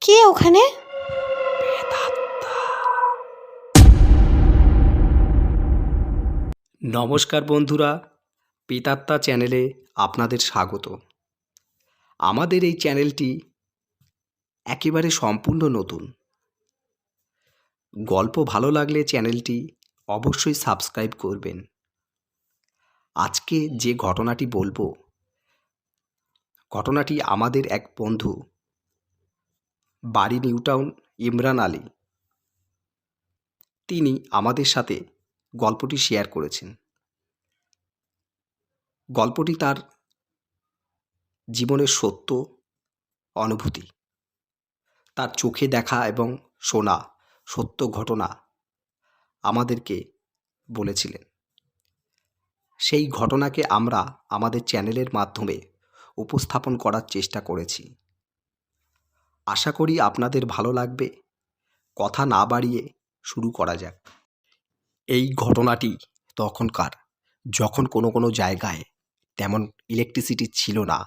কে ওখানে? নমস্কার বন্ধুরা, প্রেতাত্মা চ্যানেলে আপনাদের স্বাগত। আমাদের এই চ্যানেলটি একেবারে সম্পূর্ণ নতুন। গল্প ভালো লাগলে চ্যানেলটি অবশ্যই সাবস্ক্রাইব করবেন। আজকে যে ঘটনাটি বলবো, ঘটনাটি আমাদের এক বন্ধু, বাড়ি নিউটাউন, ইমরান আলী, তিনি আমাদের সাথে গল্পটি শেয়ার করেছেন। গল্পটি তার জীবনের সত্য অনুভূতি, তার চোখে দেখা এবং শোনা সত্য ঘটনা আমাদেরকে বলেছিলেন। সেই ঘটনাকে আমরা আমাদের চ্যানেলের মাধ্যমে উপস্থাপন করার চেষ্টা করেছি। আশা করি আপনাদের ভালো লাগবে। কথা না বাড়িয়ে শুরু করা যাক। এই ঘটনাটি তখনকার, যখন কোনো জায়গায় তেমন ইলেকট্রিসিটি ছিল না।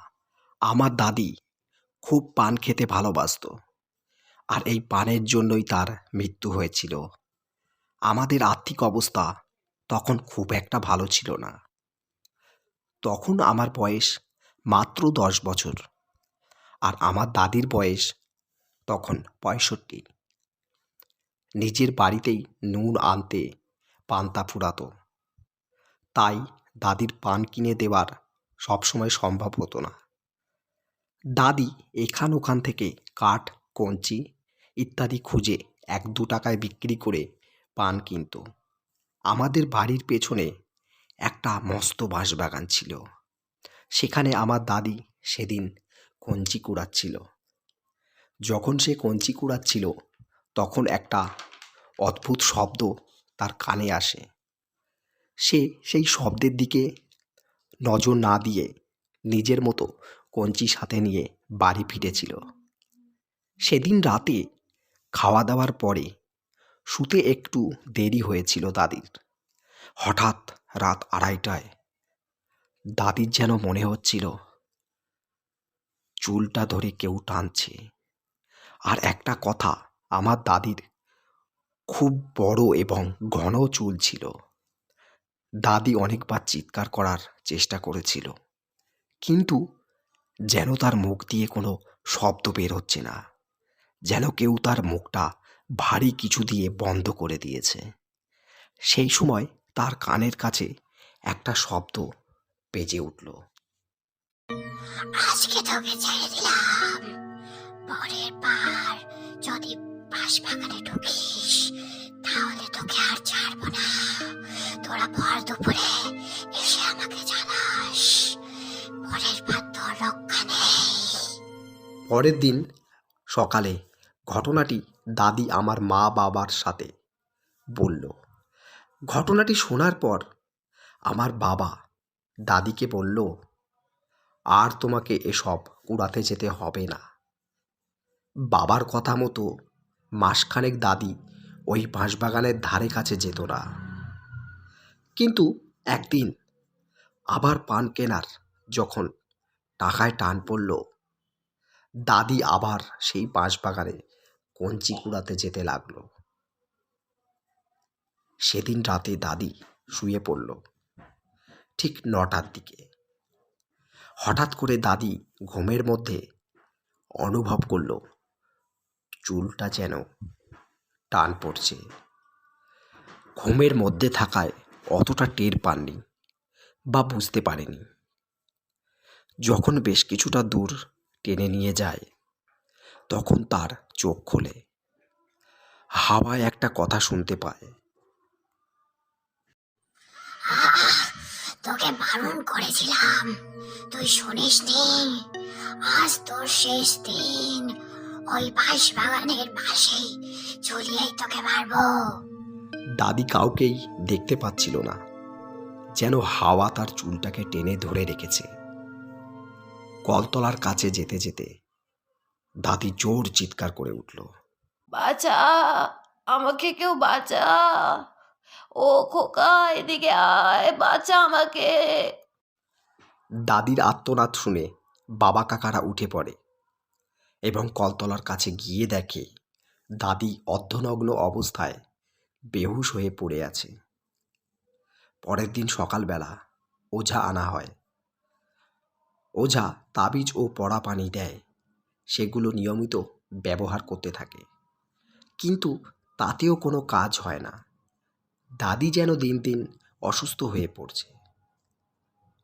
আমার দাদি খুব পান খেতে ভালোবাসতো, আর এই পানের জন্যই তার মৃত্যু হয়েছিল। আমাদের আর্থিক অবস্থা তখন খুব একটা ভালো ছিল না। তখন আমার বয়স মাত্র 10 বছর, আর আমার দাদির বয়স তখন 65। নিজের বাড়িতেই নুন আনতে পান্তা ফুরাতো, তাই দাদির পান কিনে দেওয়ার সবসময় সম্ভব হতো না। দাদি এখান ওখান থেকে কাঠ, কঞ্চি ইত্যাদি খুঁজে 1-2 টাকায় বিক্রি করে পান কিনত। আমাদের বাড়ির পেছনে একটা মস্ত বাঁশবাগান ছিল। সেখানে আমার দাদি সেদিন কঞ্চি কুড়াচ্ছিল। যখন সে কঞ্চি কুড়াচ্ছিল, তখন একটা অদ্ভুত শব্দ তার কানে আসে। সে সেই শব্দের দিকে নজর না দিয়ে নিজের মতো কঞ্চি সাথে নিয়ে বাড়ি ফিরেছিল। সেদিন রাতে খাওয়া দাওয়ার পরে শুতে একটু দেরি হয়েছিল দাদির। হঠাৎ রাত 2:30টায় দাদির যেন মনে হচ্ছিল চুলটা ধরে কেউ টানছে। আর একটা কথা, আমার দাদির খুব বড় এবং ঘন চুল ছিল। দাদি অনেকবার চিৎকার করার চেষ্টা করেছিল, কিন্তু যেন তার মুখ দিয়ে কোনো শব্দ বের হচ্ছে না, যেন কেউ তার মুখটা ভারী কিছু দিয়ে বন্ধ করে দিয়েছে। সেই সময় তার কানের কাছে একটা শব্দ বেজে উঠল। আজকে তোকে ছেড়ে দিলাম, পরের বার যদি বাঁশবাগানে ঢুকিস তাহলে তোকে আর ছাড়বো না। তোরা ভর দুপুরে এসে আমাকে জানাস, পরের বার তোর রক্ষা নেই। পরের দিন সকালে ঘটনাটি দাদি আমার মা বাবার সাথে বলল। ঘটনাটি শোনার পর আমার বাবা দাদিকে বলল, আর তোমাকে এসব কুড়াতে যেতে হবে না। বাবার কথা মতো মাসখানেক দাদি ওই বাঁশবাগানের ধারে কাছে যেত না। কিন্তু একদিন আবার পান কেনার যখন টাকায় টান পড়ল, দাদি আবার সেই বাঁশবাগানে কঞ্চি কুড়াতে যেতে লাগলো। সেদিন রাতে দাদি শুয়ে পড়ল ঠিক 9টার দিকে। হঠাৎ করে দাদি ঘুমের মধ্যে অনুভব করল চুলটা যেন টান পড়ছে। ঘুমের মধ্যে থাকায় অতটা টের পাননি বা বুঝতে পারেনি। যখন বেশ কিছুটা দূর টেনে নিয়ে যায়, তখন তার চোখ খোলে। হাওয়ায় একটা কথা শুনতে পায়। তোকে বারণ করেছিলাম, তুই শুনিসনি। আজ তোর শেষ দিন। ওই বাঁশবাগানের পাশেই ঝুলিয়েই তোকে মারবো। দাদি কাউকেই দেখতে পাচ্ছিল না, যেন হাওয়া তার চুলটাকে টেনে ধরে রেখেছে। কলতলার কাছে যেতে যেতে দাদি জোর চিৎকার করে উঠল, বাঁচা, আমাকে কেউ বাঁচা। ও খোকা, এদিকে আয়, বাঁচা আমাকে। দাদির আর্তনাদ শুনে বাবা কাকারা উঠে পড়ে এবং কলতলার কাছে গিয়ে দেখে দাদি অর্ধনগ্ন অবস্থায় বেহুশ হয়ে পড়ে আছে। পরের দিন সকালবেলা ওঝা আনা হয়। ওঝা তাবিজ ও পড়া পানি দেয়, সেগুলো নিয়মিত ব্যবহার করতে থাকে, কিন্তু তাতেও কোনো কাজ হয় না। দাদি যেন দিন দিন অসুস্থ হয়ে পড়ছে।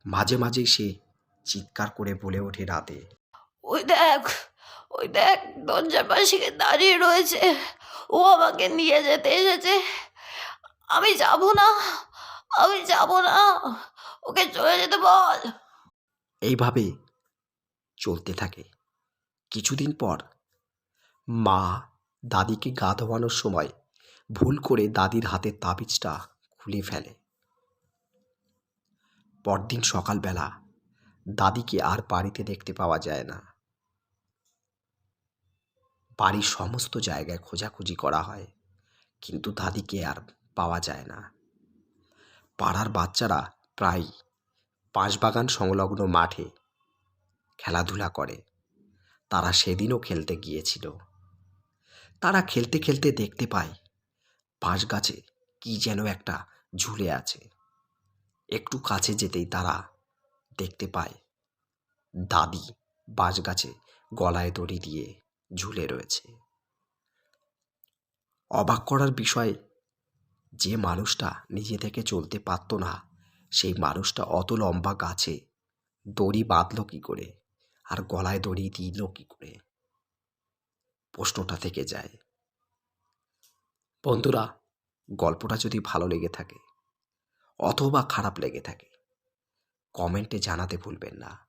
মাঝে মাঝে সে চিৎকার করে বলে ওঠে রাতে, ওই দেখ, ওই দেখ, দরজার পাশে কে দাঁড়িয়ে রয়েছে, ও আমাকে নিয়ে যেতে এসেছে। আমি যাব না, আমি যাব না, ওকে চলে যেতে বল। এইভাবে চলতে থাকে। কিছুদিন পর মা দাদিকে গা ধোয়ানোর সময় ভুল করে দাদির হাতের তাবিজটা খুলে ফেলে। পরদিন সকালবেলা দাদিকে আর বাড়িতে দেখতে পাওয়া যায় না। বাড়ির সমস্ত জায়গায় খোঁজাখুঁজি করা হয়, কিন্তু দাদিকে আর পাওয়া যায় না। পাড়ার বাচ্চারা প্রায় বাঁশবাগান সংলগ্ন মাঠে খেলাধুলা করে। তারা সেদিনও খেলতে গিয়েছিল। তারা খেলতে খেলতে দেখতে পায় বাঁশ গাছে কি যেন একটা ঝুলে আছে। একটু কাছে যেতেই তারা দেখতে পায় দাদি বাঁশ গাছে গলায় দড়ি দিয়ে ঝুলে রয়েছে। অবাক করার বিষয়, যে মানুষটা নিজে থেকে চলতে পারত না, সেই মানুষটা অত লম্বা গাছে দড়ি বাঁধল কী করে, আর গলায় দড়ি দিল কী করে? প্রশ্নটা থেকে যায়। বন্ধুরা, গল্পটা যদি ভালো লেগে থাকে অথবা খারাপ লেগে থাকে, কমেন্টে জানাতে ভুলবেন না।